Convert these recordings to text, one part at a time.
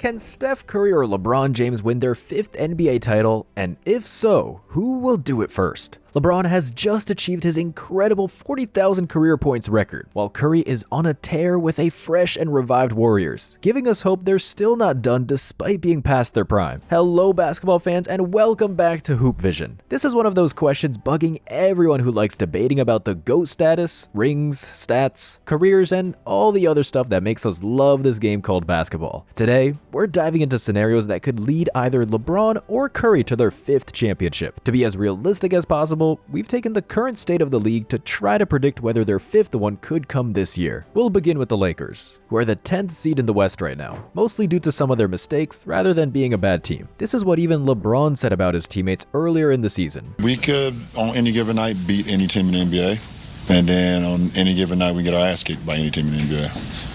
Can Steph Curry or LeBron James win their 5th NBA title? And if so, who will do it first? LeBron has just achieved his incredible 40,000 career points record, while Curry is on a tear with a fresh and revived Warriors, giving us hope they're still not done despite being past their prime. Hello basketball fans and welcome back to Hoop Vision. This is one of those questions bugging everyone who likes debating about the GOAT status, rings, stats, careers, and all the other stuff that makes us love this game called basketball. Today, we're diving into scenarios that could lead either LeBron or Curry to their 5th championship. To be as realistic as possible, we've taken the current state of the league to try to predict whether their 5th one could come this year. We'll begin with the Lakers, who are the 10th seed in the West right now, mostly due to some of their mistakes rather than being a bad team. This is what even LeBron said about his teammates earlier in the season. We could, on any given night, beat any team in the NBA, and then on any given night, we get our ass kicked by any team in the NBA.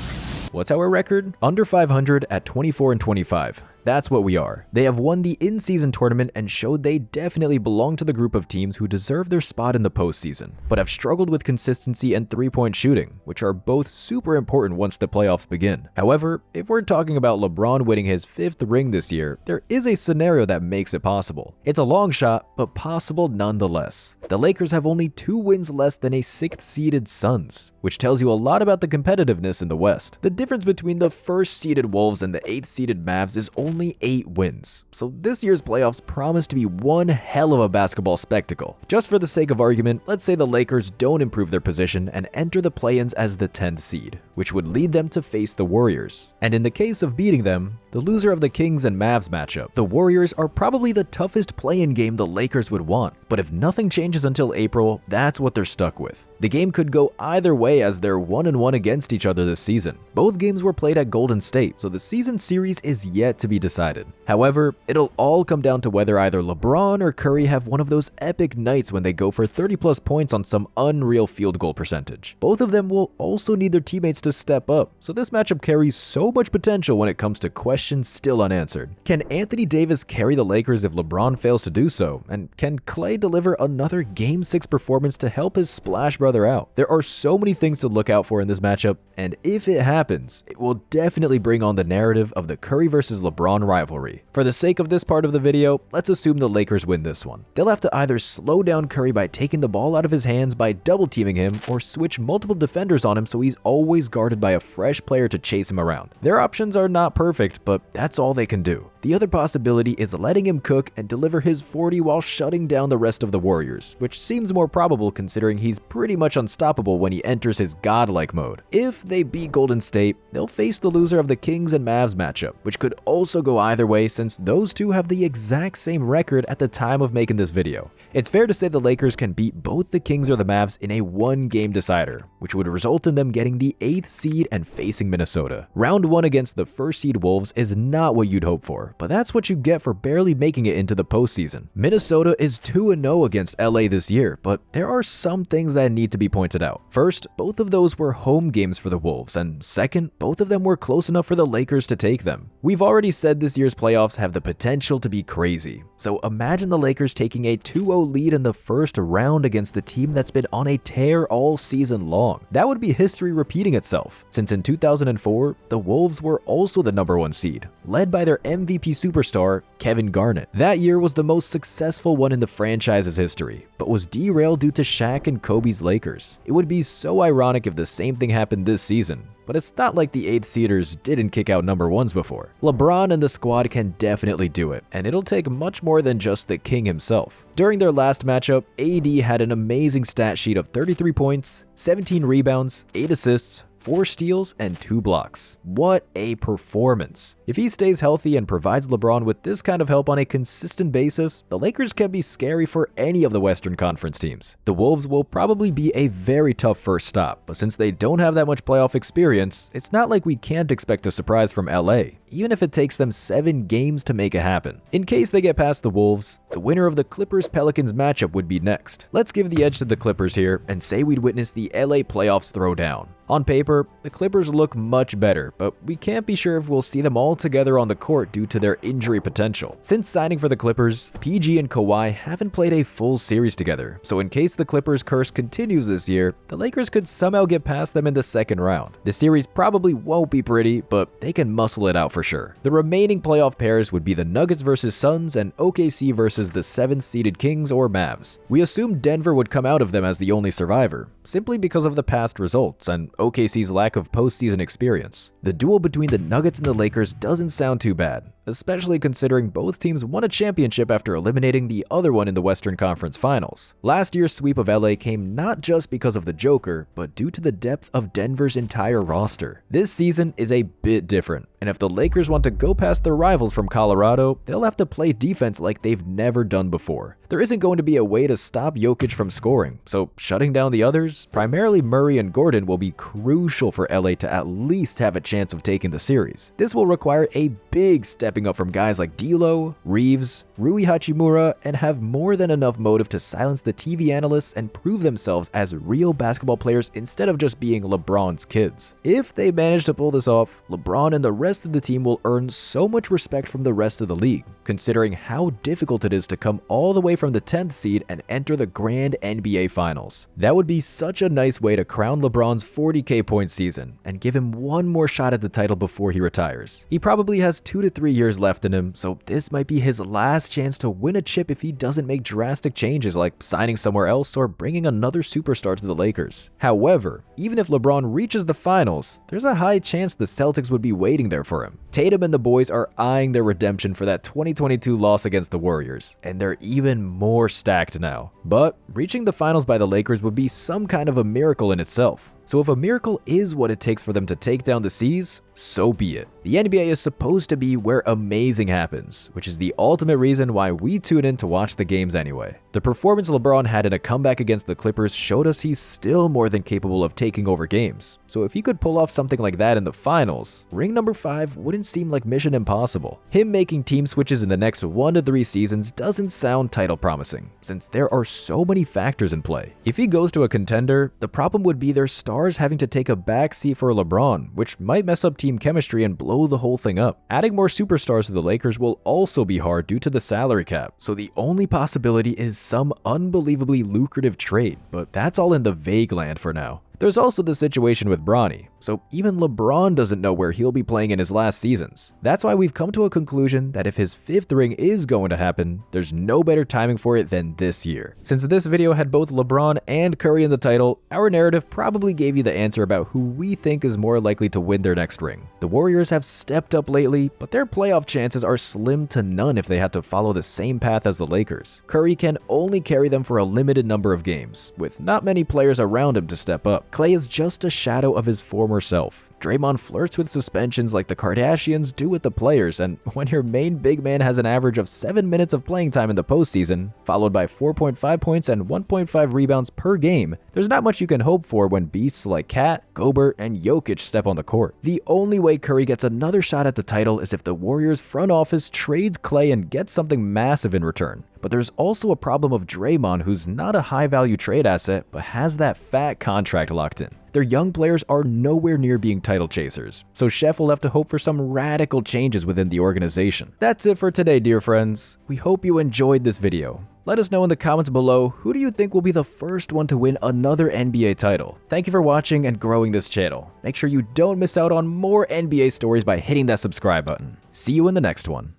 What's our record? Under 500 at 24-25. That's what we are. They have won the in-season tournament and showed they definitely belong to the group of teams who deserve their spot in the postseason, but have struggled with consistency and three-point shooting, which are both super important once the playoffs begin. However, if we're talking about LeBron winning his 5th ring this year, there is a scenario that makes it possible. It's a long shot, but possible nonetheless. The Lakers have only 2 wins less than a 6th-seeded Suns, which tells you a lot about the competitiveness in the West. The difference between the 1st-seeded Wolves and the 8th-seeded Mavs is only 8 wins, so this year's playoffs promise to be one hell of a basketball spectacle. Just for the sake of argument, let's say the Lakers don't improve their position and enter the play-ins as the 10th seed, which would lead them to face the Warriors. And in the case of beating them, the loser of the Kings and Mavs matchup, the Warriors are probably the toughest play-in game the Lakers would want, but if nothing changes until April, that's what they're stuck with. The game could go either way as they're 1-1 against each other this season. Both games were played at Golden State, so the season series is yet to be decided. However, it'll all come down to whether either LeBron or Curry have one of those epic nights when they go for 30+ points on some unreal field goal percentage. Both of them will also need their teammates to step up, so this matchup carries so much potential when it comes to questions still unanswered. Can Anthony Davis carry the Lakers if LeBron fails to do so? And can Klay deliver another Game 6 performance to help his splash brother out? There are so many things to look out for in this matchup, and if it happens, it will definitely bring on the narrative of the Curry versus LeBron rivalry. For the sake of this part of the video, let's assume the Lakers win this one. They'll have to either slow down Curry by taking the ball out of his hands by double teaming him, or switch multiple defenders on him so he's always guarded by a fresh player to chase him around. Their options are not perfect, but that's all they can do. The other possibility is letting him cook and deliver his 40 while shutting down the rest of the Warriors, which seems more probable considering he's pretty much unstoppable when he enters his godlike mode. If they beat Golden State, they'll face the loser of the Kings and Mavs matchup, which could also go either way since those two have the exact same record at the time of making this video. It's fair to say the Lakers can beat both the Kings or the Mavs in a 1-game decider, which would result in them getting the 8th seed and facing Minnesota. Round 1 against the 1st seed Wolves is not what you'd hope for, but that's what you get for barely making it into the postseason. Minnesota is 2-0 against LA this year, but there are some things that need to be pointed out. First, both of those were home games for the Wolves, and second, both of them were close enough for the Lakers to take them. We've already said this year's playoffs have the potential to be crazy, so imagine the Lakers taking a 2-0 lead in the first round against the team that's been on a tear all season long. That would be history repeating itself, since in 2004, the Wolves were also the #1 seed, led by their MVP superstar, Kevin Garnett. That year was the most successful one in the franchise's history, but was derailed due to Shaq and Kobe's Lakers. It would be so ironic if the same thing happened this season, but it's not like the 8th seeders didn't kick out #1s before. LeBron and the squad can definitely do it, and it'll take much more than just the king himself. During their last matchup, AD had an amazing stat sheet of 33 points, 17 rebounds, 8 assists, 4 steals, and 2 blocks. What a performance. If he stays healthy and provides LeBron with this kind of help on a consistent basis, the Lakers can be scary for any of the Western Conference teams. The Wolves will probably be a very tough first stop, but since they don't have that much playoff experience, it's not like we can't expect a surprise from LA, even if it takes them 7 games to make it happen. In case they get past the Wolves, the winner of the Clippers-Pelicans matchup would be next. Let's give the edge to the Clippers here and say we'd witness the LA playoffs throwdown. On paper, the Clippers look much better, but we can't be sure if we'll see them all together on the court due to their injury potential. Since signing for the Clippers, PG and Kawhi haven't played a full series together, so in case the Clippers curse continues this year, the Lakers could somehow get past them in the second round. The series probably won't be pretty, but they can muscle it out for sure. The remaining playoff pairs would be the Nuggets versus Suns and OKC versus the 7th-seeded Kings or Mavs. We assumed Denver would come out of them as the only survivor, simply because of the past results and OKC's lack of postseason experience. The duel between the Nuggets and the Lakers doesn't sound too bad, especially considering both teams won a championship after eliminating the other one in the Western Conference Finals. Last year's sweep of LA came not just because of the Joker, but due to the depth of Denver's entire roster. This season is a bit different, and if the Lakers want to go past their rivals from Colorado, they'll have to play defense like they've never done before. There isn't going to be a way to stop Jokic from scoring, so shutting down the others, primarily Murray and Gordon, will be crucial for LA to at least have a chance of taking the series. This will require a big stepping up from guys like D'Lo, Reeves, Rui Hachimura, and have more than enough motive to silence the TV analysts and prove themselves as real basketball players instead of just being LeBron's kids. If they manage to pull this off, LeBron and the rest of the team will earn so much respect from the rest of the league, considering how difficult it is to come all the way from the 10th seed and enter the grand NBA Finals. That would be such a nice way to crown LeBron's 40K point season and give him one more shot at the title before he retires. He probably has 2 to 3 years left in him, so this might be his last chance to win a chip if he doesn't make drastic changes like signing somewhere else or bringing another superstar to the Lakers. However, even if LeBron reaches the finals, there's a high chance the Celtics would be waiting there for him. Tatum and the boys are eyeing their redemption for that 2022 loss against the Warriors, and they're even more stacked now. But reaching the finals by the Lakers would be some kind of a miracle in itself. So if a miracle is what it takes for them to take down the C's, so be it. The NBA is supposed to be where amazing happens, which is the ultimate reason why we tune in to watch the games anyway. The performance LeBron had in a comeback against the Clippers showed us he's still more than capable of taking over games. So if he could pull off something like that in the finals, ring number 5 wouldn't seem like mission impossible. Him making team switches in the next 1 to 3 seasons doesn't sound title promising, since there are so many factors in play. If he goes to a contender, the problem would be their stars having to take a back seat for LeBron, which might mess up team chemistry and blow the whole thing up. Adding more superstars to the Lakers will also be hard due to the salary cap, so the only possibility is some unbelievably lucrative trade, but that's all in the vague land for now. There's also the situation with Bronny, so even LeBron doesn't know where he'll be playing in his last seasons. That's why we've come to a conclusion that if his 5th ring is going to happen, there's no better timing for it than this year. Since this video had both LeBron and Curry in the title, our narrative probably gave you the answer about who we think is more likely to win their next ring. The Warriors have stepped up lately, but their playoff chances are slim to none if they had to follow the same path as the Lakers. Curry can only carry them for a limited number of games, with not many players around him to step up. Klay is just a shadow of his former self. Draymond flirts with suspensions like the Kardashians do with the players, and when your main big man has an average of 7 minutes of playing time in the postseason, followed by 4.5 points and 1.5 rebounds per game, there's not much you can hope for when beasts like Kat, Gobert, and Jokic step on the court. The only way Curry gets another shot at the title is if the Warriors front office trades Klay and gets something massive in return. But there's also a problem of Draymond, who's not a high-value trade asset, but has that fat contract locked in. Their young players are nowhere near being title chasers, so Steph will have to hope for some radical changes within the organization. That's it for today, dear friends. We hope you enjoyed this video. Let us know in the comments below, who do you think will be the first one to win another NBA title? Thank you for watching and growing this channel. Make sure you don't miss out on more NBA stories by hitting that subscribe button. See you in the next one.